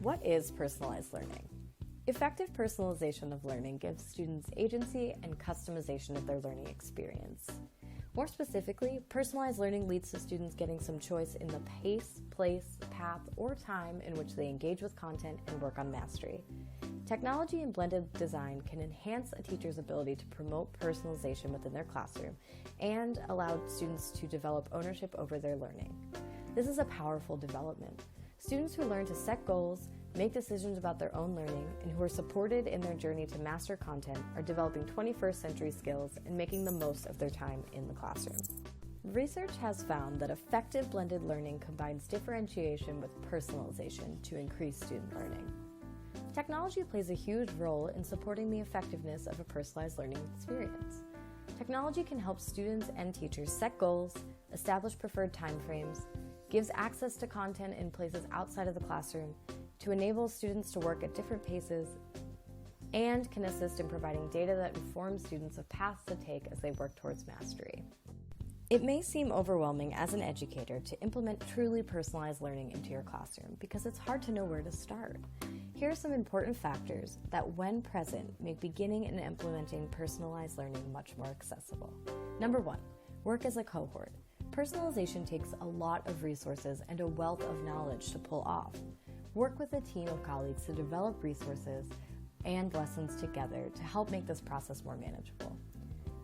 What is personalized learning? Effective personalization of learning gives students agency and customization of their learning experience. More specifically, personalized learning leads to students getting some choice in the pace, place, path, or time in which they engage with content and work on mastery. Technology and blended design can enhance a teacher's ability to promote personalization within their classroom and allow students to develop ownership over their learning. This is a powerful development. Students who learn to set goals, make decisions about their own learning, and who are supported in their journey to master content are developing 21st century skills and making the most of their time in the classroom. Research has found that effective blended learning combines differentiation with personalization to increase student learning. Technology plays a huge role in supporting the effectiveness of a personalized learning experience. Technology can help students and teachers set goals, establish preferred timeframes, gives access to content in places outside of the classroom, to enable students to work at different paces, and can assist in providing data that informs students of paths to take as they work towards mastery. It may seem overwhelming as an educator to implement truly personalized learning into your classroom because it's hard to know where to start. Here are some important factors that, when present, make beginning and implementing personalized learning much more accessible. Number 1, work as a cohort. Personalization takes a lot of resources and a wealth of knowledge to pull off. Work with a team of colleagues to develop resources and lessons together to help make this process more manageable.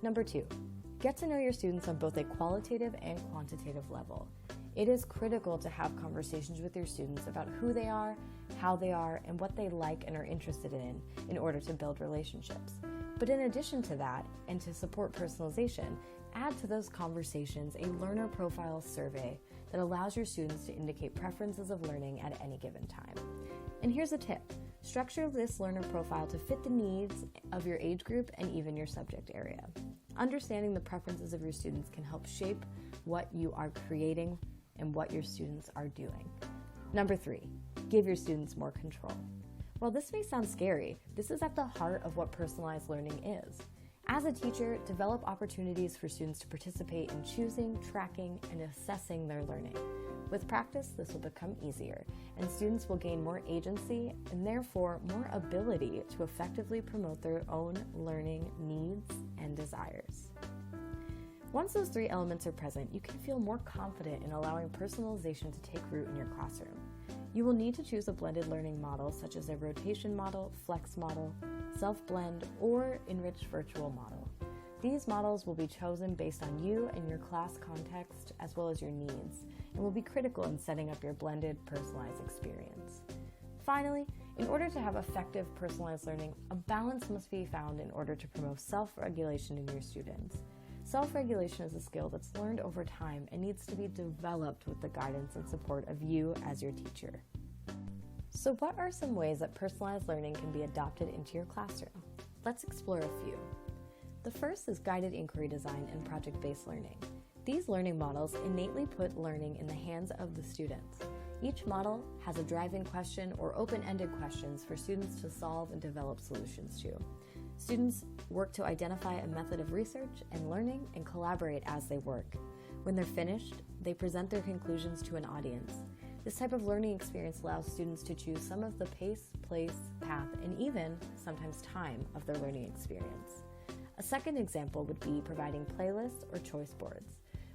Number 2, get to know your students on both a qualitative and quantitative level. It is critical to have conversations with your students about who they are, how they are, and what they like and are interested in order to build relationships. But in addition to that, and to support personalization, add to those conversations a learner profile survey that allows your students to indicate preferences of learning at any given time. And here's a tip. Structure this learner profile to fit the needs of your age group and even your subject area. Understanding the preferences of your students can help shape what you are creating and what your students are doing. Number 3, give your students more control. While this may sound scary, this is at the heart of what personalized learning is. As a teacher, develop opportunities for students to participate in choosing, tracking, and assessing their learning. With practice, this will become easier, and students will gain more agency and therefore more ability to effectively promote their own learning needs and desires. Once those 3 elements are present, you can feel more confident in allowing personalization to take root in your classroom. You will need to choose a blended learning model such as a rotation model, flex model, self-blend, or enriched virtual model. These models will be chosen based on you and your class context as well as your needs, and will be critical in setting up your blended, personalized experience. Finally, in order to have effective personalized learning, a balance must be found in order to promote self-regulation in your students. Self-regulation is a skill that's learned over time and needs to be developed with the guidance and support of you as your teacher. So what are some ways that personalized learning can be adopted into your classroom? Let's explore a few. The first is guided inquiry design and project-based learning. These learning models innately put learning in the hands of the students. Each model has a driving question or open-ended questions for students to solve and develop solutions to. Students work to identify a method of research and learning and collaborate as they work. When they're finished, they present their conclusions to an audience. This type of learning experience allows students to choose some of the pace, place, path, and even sometimes time of their learning experience. A second example would be providing playlists or choice boards.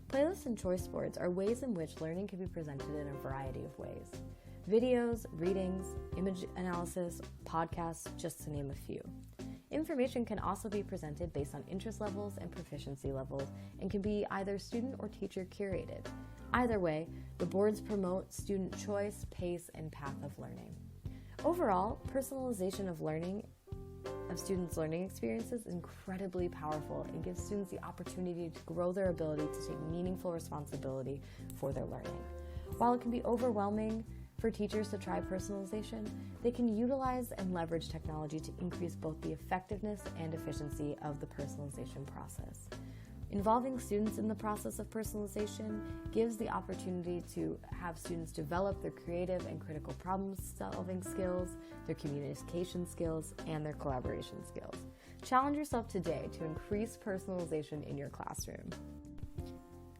Playlists and choice boards are ways in which learning can be presented in a variety of ways. Videos, readings, image analysis, podcasts, just to name a few. Information can also be presented based on interest levels and proficiency levels and can be either student or teacher curated. Either way, the boards promote student choice, pace, and path of learning. Overall, personalization of learning of students' learning experiences is incredibly powerful and gives students the opportunity to grow their ability to take meaningful responsibility for their learning. While it can be overwhelming for teachers to try personalization, they can utilize and leverage technology to increase both the effectiveness and efficiency of the personalization process. Involving students in the process of personalization gives the opportunity to have students develop their creative and critical problem-solving skills, their communication skills, and their collaboration skills. Challenge yourself today to increase personalization in your classroom.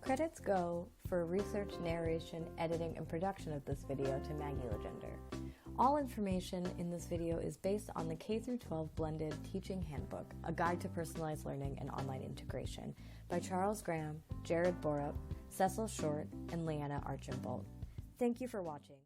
Credits go for research, narration, editing, and production of this video to Maggie Legender. All information in this video is based on the K-12 Blended Teaching Handbook, A Guide to Personalized Learning and Online Integration by Charles Graham, Jared Borup, Cecil Short, and Leanna Archambault. Thank you for watching.